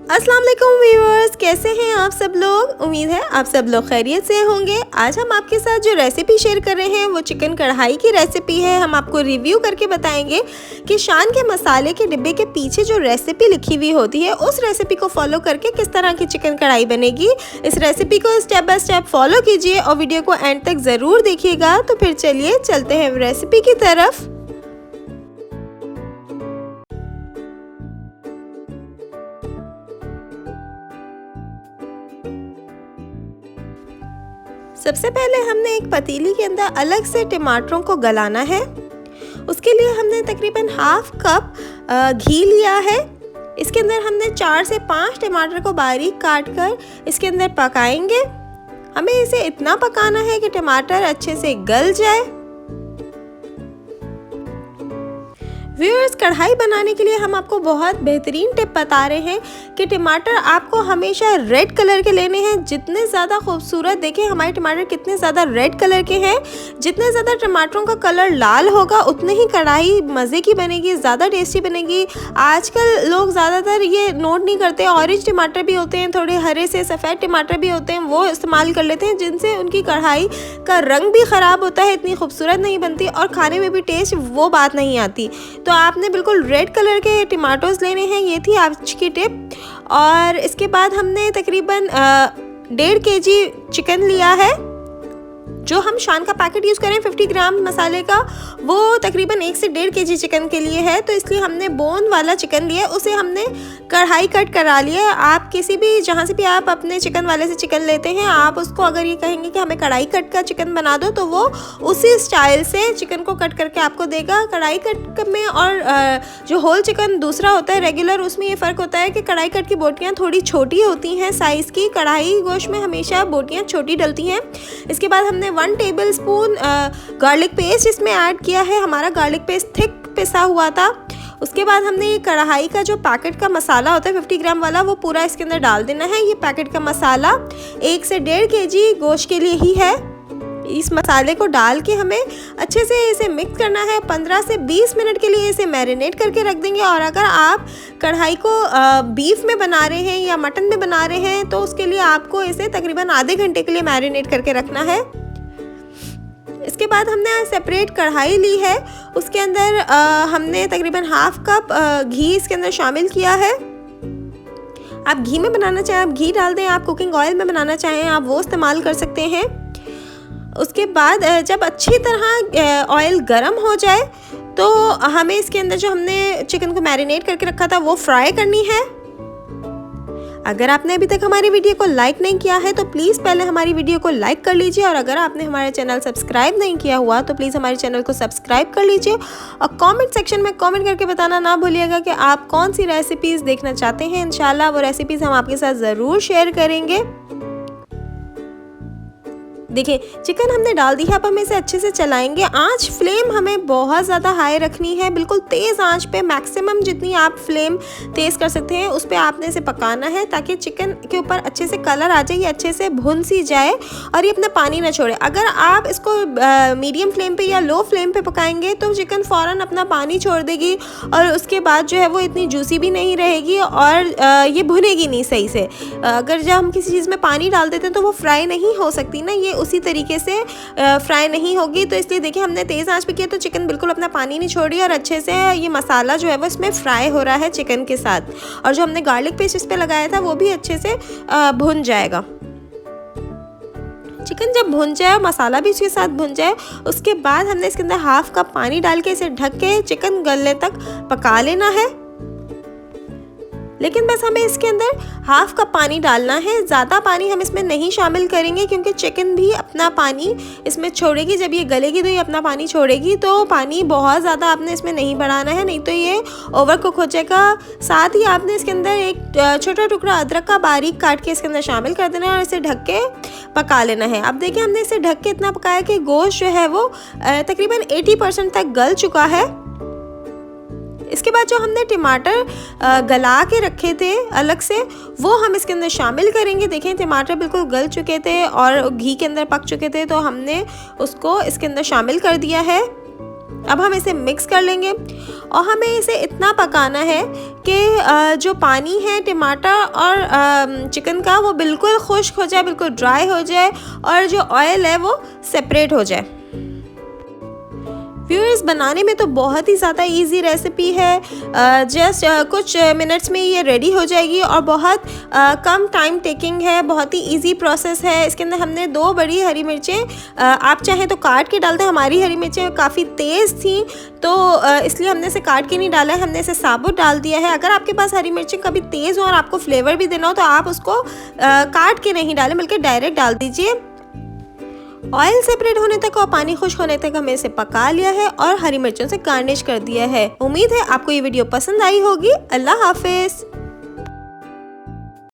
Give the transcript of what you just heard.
अस्सलाम वालेकुम व्यूअर्स, कैसे हैं आप सब लोग। उम्मीद है आप सब लोग खैरियत से होंगे। आज हम आपके साथ जो रेसिपी शेयर कर रहे हैं वो चिकन कढ़ाई की रेसिपी है। हम आपको रिव्यू करके बताएंगे कि शान के मसाले के डिब्बे के पीछे जो रेसिपी लिखी हुई होती है उस रेसिपी को फॉलो करके किस तरह की चिकन कढ़ाई बनेगी। इस रेसिपी को स्टेप बाय स्टेप फॉलो कीजिए और वीडियो को एंड तक ज़रूर देखिएगा। तो फिर चलिए चलते हैं रेसिपी की तरफ। सबसे पहले हमने एक पतीली के अंदर अलग से टमाटरों को गलाना है। उसके लिए हमने तकरीबन हाफ कप घी लिया है। इसके अंदर हमने 4 से 5 टमाटर को बारीक काट कर इसके अंदर पकाएंगे। हमें इसे इतना पकाना है कि टमाटर अच्छे से गल जाए। व्यूअर्स, कढ़ाई बनाने के लिए हम आपको बहुत बेहतरीन टिप बता रहे हैं कि टमाटर आपको हमेशा रेड कलर के लेने हैं। जितने ज़्यादा खूबसूरत, देखें हमारे टमाटर कितने ज़्यादा रेड कलर के हैं। जितने ज़्यादा टमाटरों का कलर लाल होगा उतने ही कढ़ाई मज़े की बनेगी, ज़्यादा टेस्टी बनेगी। आजकल लोग ज़्यादातर ये नोट नहीं करते, ऑरेंज टमाटर भी होते हैं, थोड़े हरे से सफ़ेद टमाटर भी होते हैं, वो इस्तेमाल कर लेते हैं, जिनसे उनकी कढ़ाई का रंग भी ख़राब होता है, इतनी खूबसूरत नहीं बनती और खाने में भी टेस्ट वो बात नहीं आती। तो आपने बिल्कुल रेड कलर के टमाटोज लेने हैं। ये थी आज की टिप। और इसके बाद हमने तकरीबन 1.5 kg चिकन लिया है। जो हम शान का पैकेट यूज़ करें 50 ग्राम मसाले का, वो तकरीबन 1 से 1.5 kg चिकन के लिए है। तो इसलिए हमने बोन वाला चिकन लिया, उसे हमने कढ़ाई कट करा लिया। आप किसी भी, जहाँ से भी आप अपने चिकन वाले से चिकन लेते हैं, आप उसको अगर ये कहेंगे कि हमें कढ़ाई कट का चिकन बना दो, तो वो उसी स्टाइल से चिकन को कट करके आपको देगा। कढ़ाई कट में और जो होल चिकन दूसरा होता है रेगुलर, उसमें ये फ़र्क होता है कि कढ़ाई कट की बोटियाँ थोड़ी छोटी होती हैं साइज़ की। कढ़ाई गोश्त में हमेशा बोटियाँ छोटी डलती हैं। इसके बाद हमने 1 टेबलस्पून गार्लिक पेस्ट इसमें ऐड किया है। हमारा गार्लिक पेस्ट थिक पिसा हुआ था। उसके बाद हमने कढ़ाई का जो पैकेट का मसाला होता है 50 ग्राम वाला, वो पूरा इसके अंदर डाल देना है। ये पैकेट का मसाला 1 से 1.5 kg गोश्त के लिए ही है। इस मसाले को डाल के हमें अच्छे से इसे मिक्स करना है। 15 से 20 मिनट के लिए इसे मैरिनेट करके रख देंगे। और अगर आप कढ़ाई को बीफ में बना रहे हैं या मटन में बना रहे हैं तो उसके लिए आपको इसे तकरीबन आधे घंटे के लिए मैरिनेट करके रखना है। इसके बाद हमने सेपरेट कढ़ाई ली है। उसके अंदर हमने तकरीबन हाफ कप घी इसके अंदर शामिल किया है। आप घी में बनाना चाहें आप घी डाल दें, आप कुकिंग ऑयल में बनाना चाहें आप वो इस्तेमाल कर सकते हैं। उसके बाद जब अच्छी तरह ऑयल गर्म हो जाए तो हमें इसके अंदर जो हमने चिकन को मैरिनेट करके रखा था वो फ्राई करनी है। अगर आपने अभी तक हमारी वीडियो को लाइक नहीं किया है तो प्लीज़ पहले हमारी वीडियो को लाइक कर लीजिए। और अगर आपने हमारा चैनल सब्सक्राइब नहीं किया हुआ तो प्लीज़ हमारे चैनल को सब्सक्राइब कर लीजिए। और कमेंट सेक्शन में कमेंट करके बताना ना भूलिएगा कि आप कौन सी रेसिपीज़ देखना चाहते हैं। इंशाल्लाह वो रेसिपीज़ हम आपके साथ ज़रूर शेयर करेंगे। देखिए चिकन हमने डाल दी है। अब हम इसे अच्छे से चलाएंगे। आंच फ्लेम हमें बहुत ज़्यादा हाई रखनी है, बिल्कुल तेज़ आंच पे, मैक्सिमम जितनी आप फ्लेम तेज़ कर सकते हैं उस पे आपने इसे पकाना है ताकि चिकन के ऊपर अच्छे से कलर आ जाए, ये अच्छे से भुन सी जाए और ये अपना पानी ना छोड़े। अगर आप इसको मीडियम फ्लेम पे या लो फ्लेम पे पकाएंगे तो चिकन फ़ौरन अपना पानी छोड़ देगी और उसके बाद जो है वो इतनी जूसी भी नहीं रहेगी और ये भुनेगी नहीं सही से। अगर जब हम किसी चीज़ में पानी डाल देते हैं तो वो फ्राई नहीं हो सकती ना, ये उसी तरीके से फ्राई नहीं होगी। तो इसलिए देखिए हमने तेज़ आंच पे किया तो चिकन बिल्कुल अपना पानी नहीं छोड़ी और अच्छे से ये मसाला जो है वो इसमें फ्राई हो रहा है चिकन के साथ। और जो हमने गार्लिक पेस्ट इस पे लगाया था वो भी अच्छे से भुन जाएगा। चिकन जब भुन जाए, मसाला भी इसके साथ भुन जाए, उसके बाद हमने इसके अंदर हाफ कप पानी डाल के इसे ढक के चिकन गलने तक पका लेना है। लेकिन बस हमें इसके अंदर हाफ कप पानी डालना है, ज़्यादा पानी हम इसमें नहीं शामिल करेंगे क्योंकि चिकन भी अपना पानी इसमें छोड़ेगी। जब ये गलेगी तो ये अपना पानी छोड़ेगी, तो पानी बहुत ज़्यादा आपने इसमें नहीं बढ़ाना है, नहीं तो ये ओवर कुक हो जाएगा। साथ ही आपने इसके अंदर एक छोटा टुकड़ा अदरक का बारीक काट के इसके अंदर शामिल कर देना है और इसे ढक के पका लेना है। अब देखिए हमने इसे ढक के इतना पकाया कि गोश्त जो है वो तकरीबन 80% तक गल चुका है। इसके बाद जो हमने टमाटर गला के रखे थे अलग से, वो हम इसके अंदर शामिल करेंगे। देखें टमाटर बिल्कुल गल चुके थे और घी के अंदर पक चुके थे, तो हमने उसको इसके अंदर शामिल कर दिया है। अब हम इसे मिक्स कर लेंगे और हमें इसे इतना पकाना है कि जो पानी है टमाटर और चिकन का वो बिल्कुल खुश्क हो जाए, बिल्कुल ड्राई हो जाए और जो ऑयल है वो सेपरेट हो जाए। व्यूअर्स, बनाने में तो बहुत ही ज़्यादा इजी रेसिपी है। जस्ट कुछ मिनट्स में ये रेडी हो जाएगी और बहुत कम टाइम टेकिंग है, बहुत ही इजी प्रोसेस है। इसके अंदर हमने 2 बड़ी हरी मिर्चें, आप चाहें तो काट के डालते हैं। हमारी हरी मिर्चें काफ़ी तेज़ थी तो इसलिए हमने इसे काट के नहीं डाला है, हमने इसे साबुत डाल दिया है। अगर आपके पास हरी मिर्चें कभी तेज़ हो और आपको फ्लेवर भी देना हो तो आप उसको काट के नहीं डालें बल्कि डायरेक्ट डाल दीजिए। ऑयल सेपरेट होने तक और पानी खुश्क होने तक हमें इसे पका लिया है और हरी मिर्चों से गार्निश कर दिया है। उम्मीद है आपको ये वीडियो पसंद आई होगी। अल्लाह हाफिज।